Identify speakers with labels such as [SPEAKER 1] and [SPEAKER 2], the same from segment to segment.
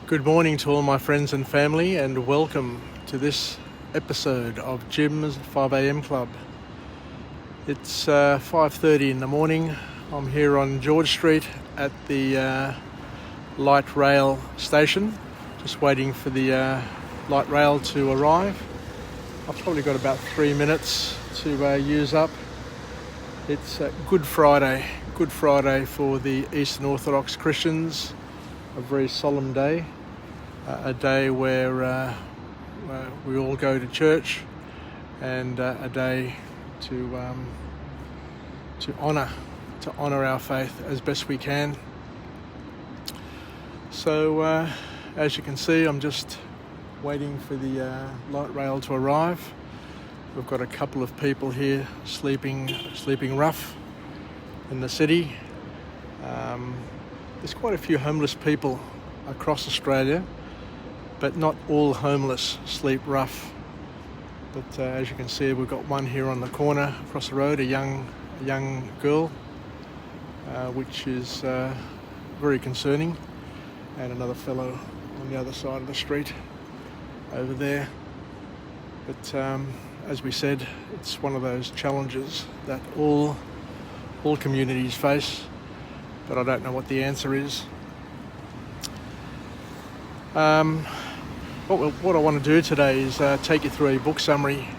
[SPEAKER 1] Good morning to all my friends and family, and welcome to this episode of Jim's 5am Club. It's 5:30 in the morning. I'm here on George Street at the light rail station, just waiting for the light rail to arrive. I've probably got about 3 minutes to use up. It's Good Friday for the Eastern Orthodox Christians, a very solemn day. A day where we all go to church, and a day to honour our faith as best we can. So as you can see, I'm just waiting for the light rail to arrive. We've got a couple of people here sleeping rough in the city. There's quite a few homeless people across Australia, but not all homeless sleep rough. But as you can see, we've got one here on the corner across the road, a young girl, which is very concerning, and another fellow on the other side of the street over there. But as we said, it's one of those challenges that all communities face, but I don't know what the answer is. What I want to do today is take you through a book summary,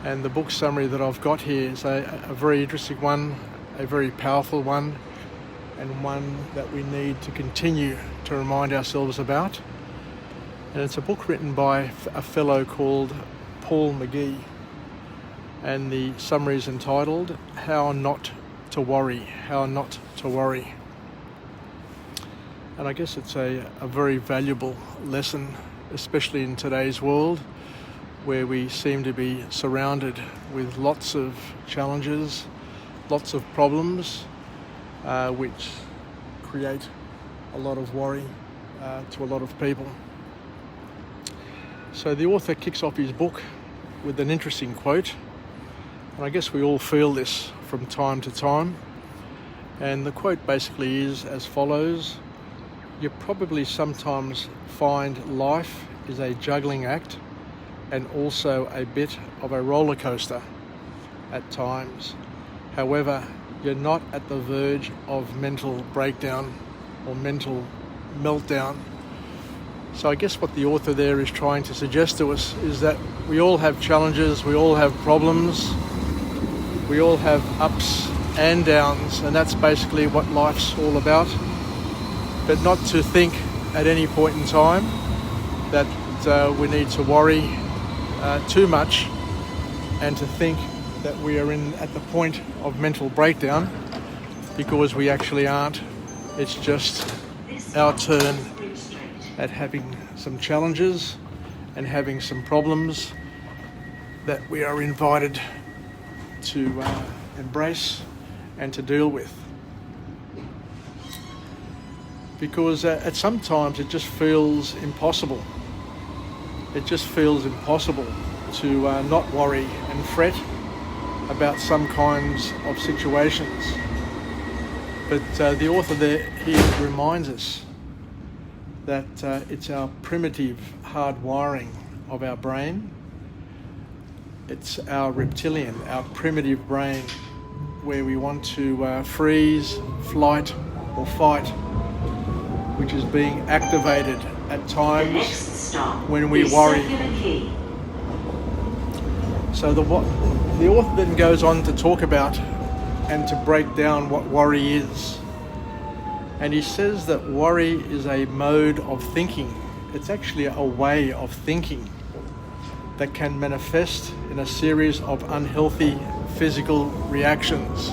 [SPEAKER 1] and the book summary that I've got here is a very interesting one, a very powerful one, and one that we need to continue to remind ourselves about. And it's a book written by a fellow called Paul McGee, and the summary is entitled How Not to Worry. And I guess it's a very valuable lesson, especially in today's world, where we seem to be surrounded with lots of challenges, lots of problems, which create a lot of worry to a lot of people. So the author kicks off his book with an interesting quote, and I guess we all feel this from time to time. And the quote basically is as follows: "You probably sometimes find life is a juggling act and also a bit of a roller coaster at times. However, you're not at the verge of mental breakdown or mental meltdown." So I guess what the author there is trying to suggest to us is that we all have challenges, we all have problems, we all have ups and downs, and that's basically what life's all about. But not to think at any point in time that we need to worry too much, and to think that we are at the point of mental breakdown, because we actually aren't. It's just our turn at having some challenges and having some problems that we are invited to embrace and to deal with. Because at sometimes it just feels impossible. It just feels impossible to not worry and fret about some kinds of situations. But the author here reminds us that it's our primitive hardwiring of our brain. It's our reptilian, our primitive brain, where we want to freeze, flight, or fight, which is being activated at times when we worry. So the author then goes on to talk about and to break down what worry is. And he says that worry is a mode of thinking. It's actually a way of thinking that can manifest in a series of unhealthy physical reactions.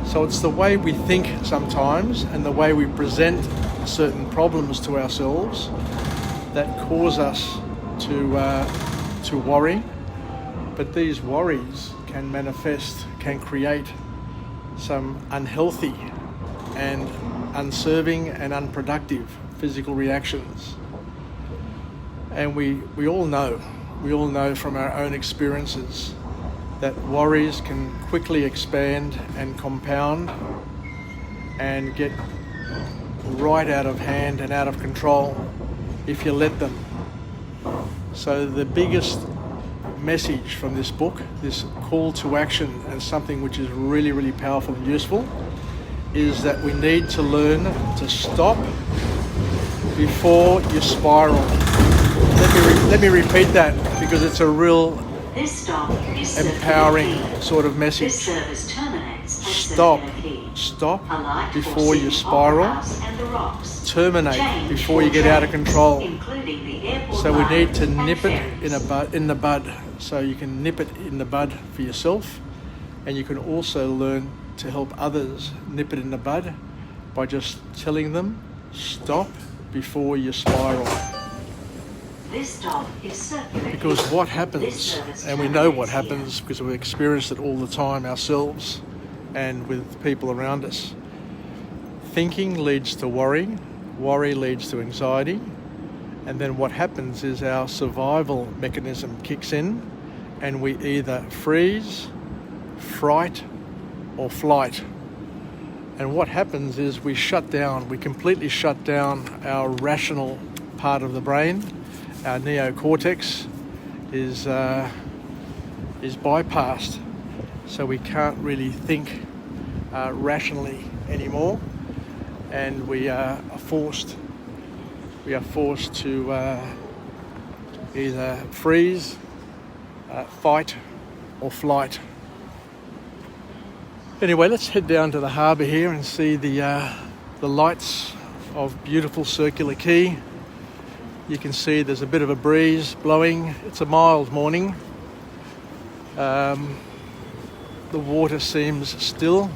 [SPEAKER 1] So it's the way we think sometimes, and the way we present certain problems to ourselves, that cause us to worry. But these worries can manifest, can create some unhealthy and unserving and unproductive physical reactions. And we all know from our own experiences that worries can quickly expand and compound and get right out of hand and out of control if you let them. So the biggest message from this book, this call to action, and something which is really, really powerful and useful, is that we need to learn to stop before you spiral. Let me repeat that, because it's a real empowering sort of message. Stop before you spiral. Terminate before you get out of control. So we need to nip it in the bud. So you can nip it in the bud for yourself, and you can also learn to help others nip it in the bud by just telling them, stop before you spiral. Because what happens, and we know what happens because we've experienced it all the time ourselves and with people around us. Thinking leads to worry, worry leads to anxiety, and then what happens is our survival mechanism kicks in, and we either freeze, fright, or flight. And what happens is we completely shut down our rational part of the brain. Our neocortex is bypassed, so we can't really think rationally anymore, and we are forced to either freeze, fight, or flight. Anyway, let's head down to the harbour here and see the lights of beautiful circular Quay. You can see there's a bit of a breeze blowing. It's a mild morning. The water seems still.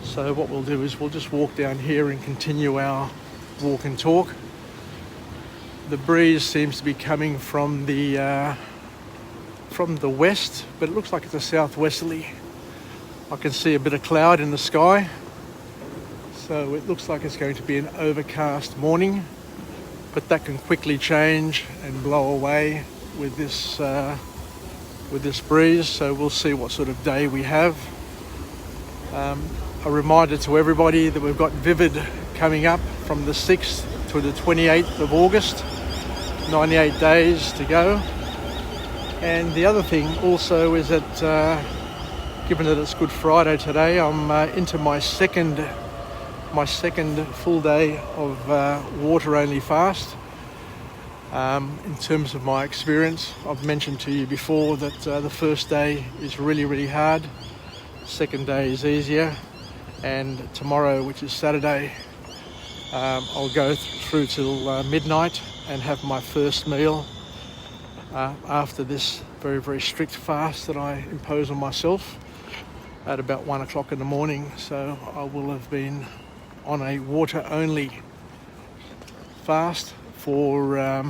[SPEAKER 1] So what we'll do is we'll just walk down here and continue our walk and talk. The breeze seems to be coming from the west, but it looks like it's a southwesterly. I can see a bit of cloud in the sky, so it looks like it's going to be an overcast morning, but that can quickly change and blow away with this breeze. So we'll see what sort of day we have. A reminder to everybody that we've got Vivid coming up from the 6th to the 28th of August, 98 days to go. And the other thing also is that given that it's Good Friday today, I'm into my second full day of water-only fast. In terms of my experience, I've mentioned to you before that the first day is really, really hard. Second day is easier, and tomorrow, which is Saturday, I'll go through till midnight and have my first meal after this very, very strict fast that I impose on myself at about 1 o'clock in the morning. So I will have been on a water-only fast for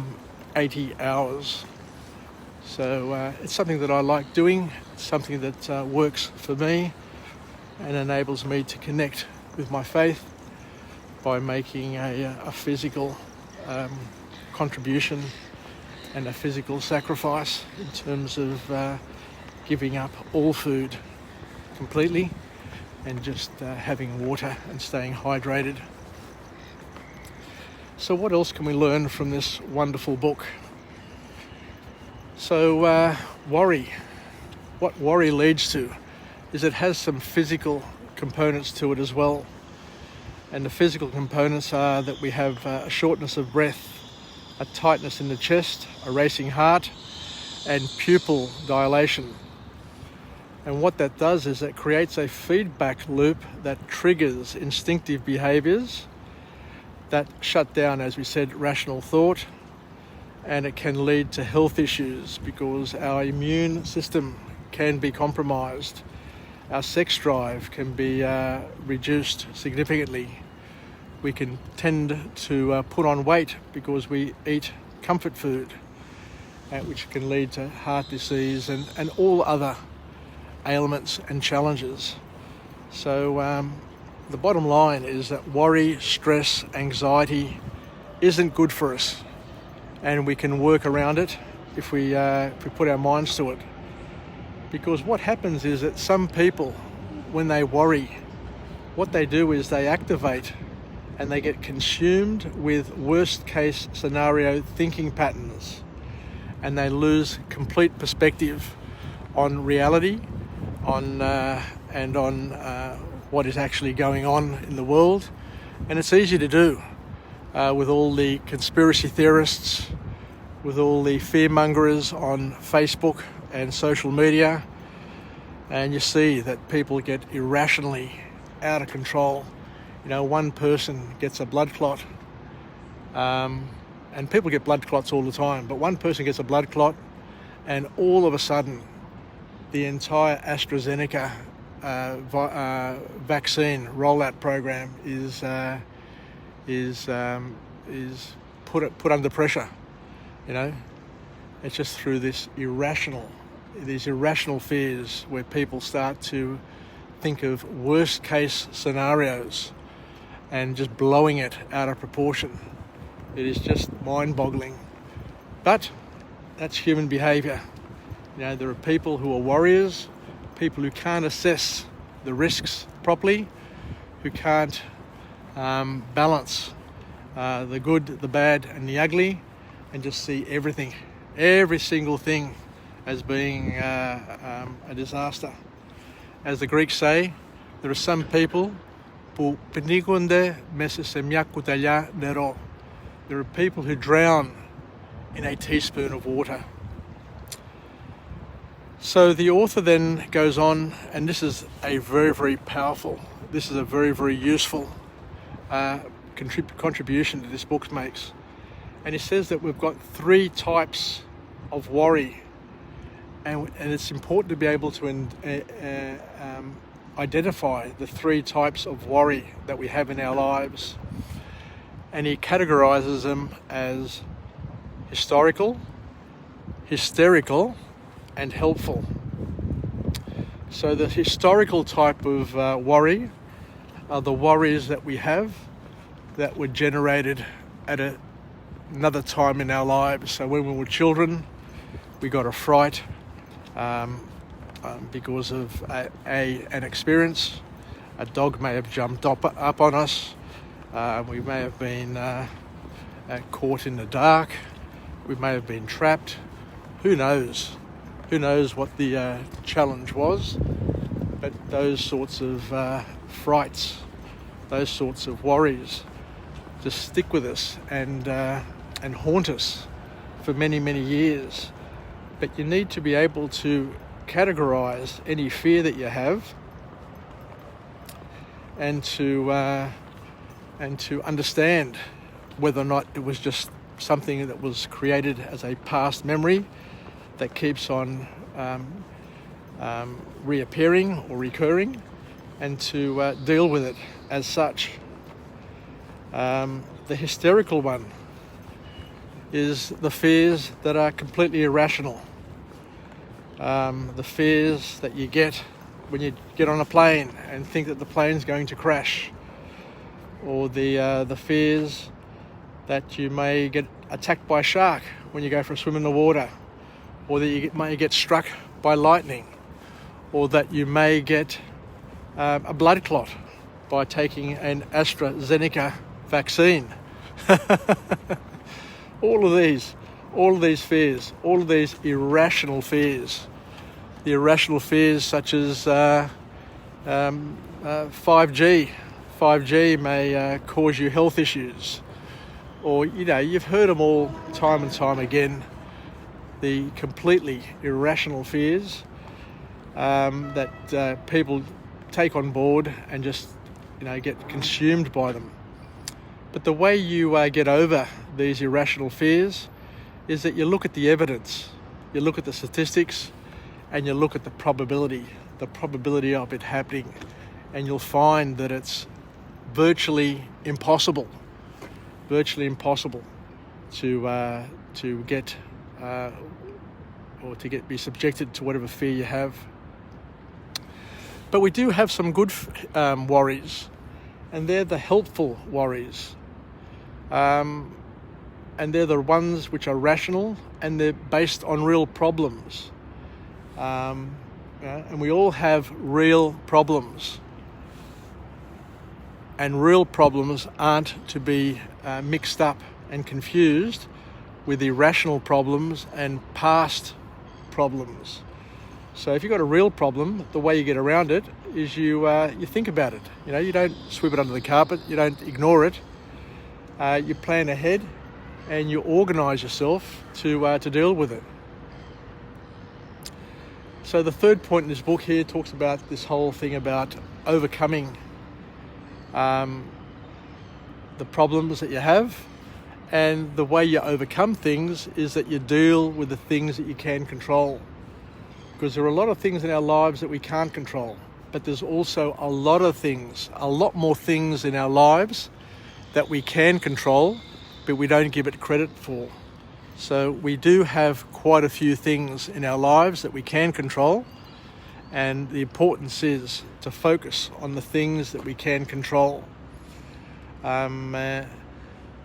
[SPEAKER 1] 80 hours. So it's something that I like doing. It's something that works for me and enables me to connect with my faith by making a physical contribution and a physical sacrifice in terms of giving up all food completely and just having water and staying hydrated. So what else can we learn from this wonderful book? So worry. What worry leads to is it has some physical components to it as well. And the physical components are that we have a shortness of breath, a tightness in the chest, a racing heart, and pupil dilation. And what that does is it creates a feedback loop that triggers instinctive behaviours that shut down, as we said, rational thought, and it can lead to health issues because our immune system can be compromised. Our sex drive can be reduced significantly. We can tend to put on weight because we eat comfort food, which can lead to heart disease and all other ailments and challenges. So the bottom line is that worry, stress, anxiety isn't good for us, and we can work around it if we put our minds to it. Because what happens is that some people, when they worry, what they do is they activate and they get consumed with worst case scenario thinking patterns, and they lose complete perspective on reality, on what is actually going on in the world. And it's easy to do with all the conspiracy theorists, with all the fearmongers on Facebook and social media, and you see that people get irrationally out of control. You know, one person gets a blood clot, and people get blood clots all the time, but one person gets a blood clot and all of a sudden the entire AstraZeneca vaccine rollout program is put under pressure. You know, it's just through these irrational fears where people start to think of worst case scenarios and just blowing it out of proportion. It is just mind-boggling. But that's human behaviour. You know, there are people who are warriors, people who can't assess the risks properly, who can't balance the good, the bad and the ugly, and just see everything, every single thing as being a disaster. As the Greeks say, there are some people που πνίγονται μέσα σε μια κουταλιά νερό. There are people who drown in a teaspoon of water. So the author then goes on, and this is a very, very powerful, this is a very, very useful contribution that this book makes. And he says that we've got 3 types of worry, and it's important to be able to identify the 3 types of worry that we have in our lives. And he categorizes them as historical, hysterical, and helpful. So the historical type of worry are the worries that we have that were generated at another time in our lives. So when we were children, we got a fright because of an experience. A dog may have jumped up on us. We may have been caught in the dark. We may have been trapped. Who knows? Who knows what the challenge was? But those sorts of frights, those sorts of worries, just stick with us and haunt us for many, many years. But you need to be able to categorize any fear that you have, and to understand whether or not it was just something that was created as a past memory that keeps on reappearing or recurring, and to deal with it as such. The hysterical one is the fears that are completely irrational. The fears that you get when you get on a plane and think that the plane's going to crash, or the fears that you may get attacked by a shark when you go for a swim in the water, or that you may get struck by lightning, or that you may get a blood clot by taking an AstraZeneca vaccine. all of these fears, all of these irrational fears, the irrational fears such as 5G. 5G may cause you health issues, or you've heard them all time and time again. The completely irrational fears that people take on board and just get consumed by them. But the way you get over these irrational fears is that you look at the evidence, you look at the statistics, and you look at the probability of it happening, and you'll find that it's virtually impossible to get be subjected to whatever fear you have. But we do have some good worries, and they're the helpful worries. And they're the ones which are rational, and they're based on real problems. And we all have real problems. And real problems aren't to be mixed up and confused with irrational problems and past problems. So if you've got a real problem, the way you get around it is you think about it. You don't sweep it under the carpet, you don't ignore it. You plan ahead and you organise yourself to deal with it. So the third point in this book here talks about this whole thing about overcoming the problems that you have, and the way you overcome things is that you deal with the things that you can control. Because there are a lot of things in our lives that we can't control, but there's also a lot more things in our lives that we can control, but we don't give it credit for. So we do have quite a few things in our lives that we can control, and the importance is to focus on the things that we can control.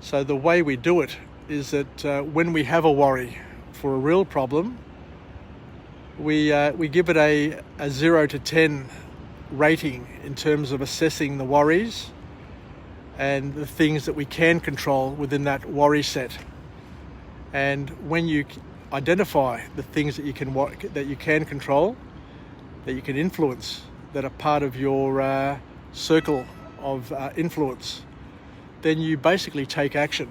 [SPEAKER 1] So the way we do it is that when we have a worry for a real problem, we give it a 0 to 10 rating in terms of assessing the worries and the things that we can control within that worry set. And when you identify the things that you can control, that you can influence, that are part of your circle of influence, then you basically take action.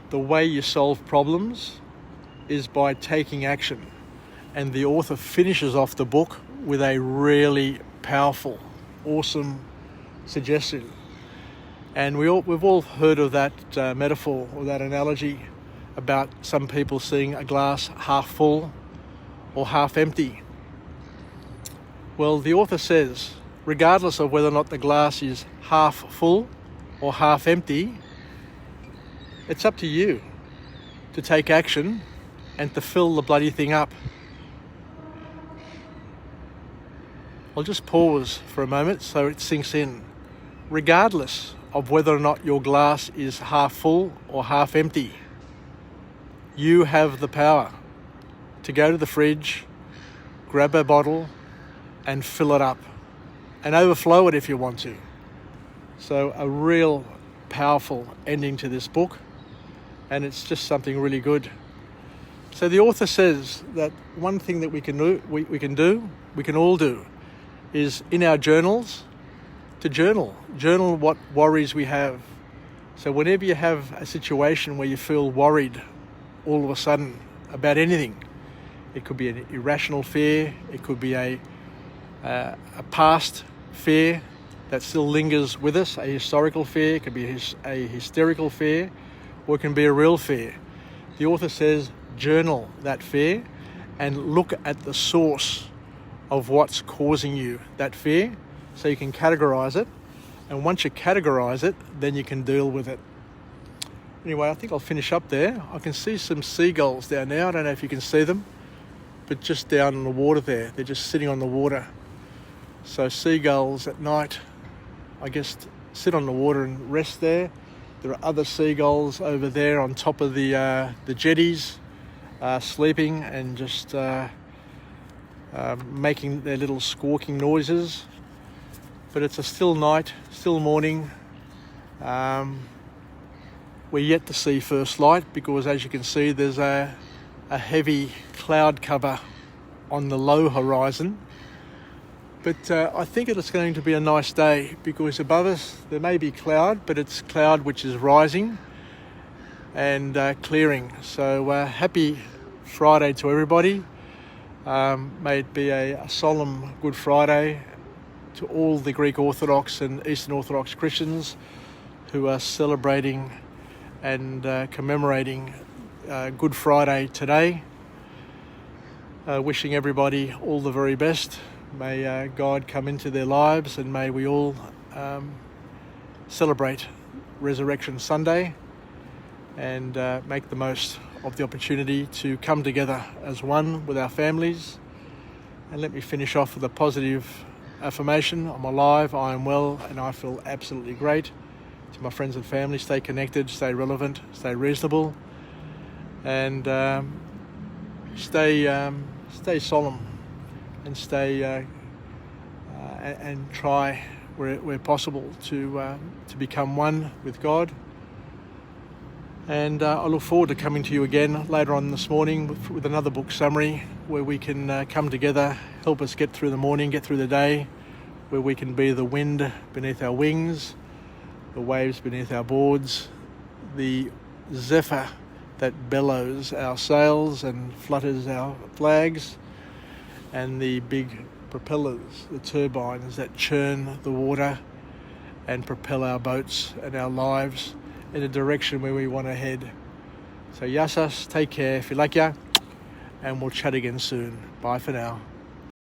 [SPEAKER 1] The way you solve problems is by taking action. And the author finishes off the book with a really powerful, awesome suggestion. And we've all heard of that metaphor or that analogy about some people seeing a glass half full or half empty. Well, the author says, regardless of whether or not the glass is half full or half empty, it's up to you to take action and to fill the bloody thing up. I'll just pause for a moment so it sinks in. Regardless of whether or not your glass is half full or half empty, you have the power to go to the fridge, grab a bottle and fill it up and overflow it if you want to. So a real powerful ending to this book, and it's just something really good. So the author says that one thing that we can all do is in our journals to journal what worries we have. So whenever you have a situation where you feel worried all of a sudden about anything, it could be an irrational fear, it could be a past fear that still lingers with us, a historical fear, it could be a hysterical fear, or it can be a real fear. The author says journal that fear and look at the source of what's causing you that fear so you can categorize it. And once you categorize it, then you can deal with it. Anyway, I think I'll finish up there. I can see some seagulls down there. I don't know if you can see them, but just down in the water there. They're just sitting on the water. So seagulls at night, I guess, sit on the water and rest there. There are other seagulls over there on top of the jetties, sleeping and just making their little squawking noises. But it's a still night, still morning. We're yet to see first light because, as you can see, there's a heavy cloud cover on the low horizon. But I think it's going to be a nice day because above us there may be cloud, but it's cloud which is rising and clearing. So happy Friday to everybody. May it be a solemn Good Friday to all the Greek Orthodox and Eastern Orthodox Christians who are celebrating and commemorating Good Friday today. Wishing everybody all the very best. May God come into their lives and may we all celebrate Resurrection Sunday and make the most of the opportunity to come together as one with our families. And let me finish off with a positive affirmation. I'm alive, I am well, and I feel absolutely great. To my friends and family, stay connected, stay relevant, stay reasonable, and stay solemn, and stay and try where possible to become one with God. And I look forward to coming to you again later on this morning with another book summary where we can come together, help us get through the morning, get through the day, where we can be the wind beneath our wings, the waves beneath our boards, the zephyr that bellows our sails and flutters our flags, and the big propellers, the turbines that churn the water and propel our boats and our lives in a direction where we want to head. So Yassas, take care, Filakia, and we'll chat again soon. Bye for now.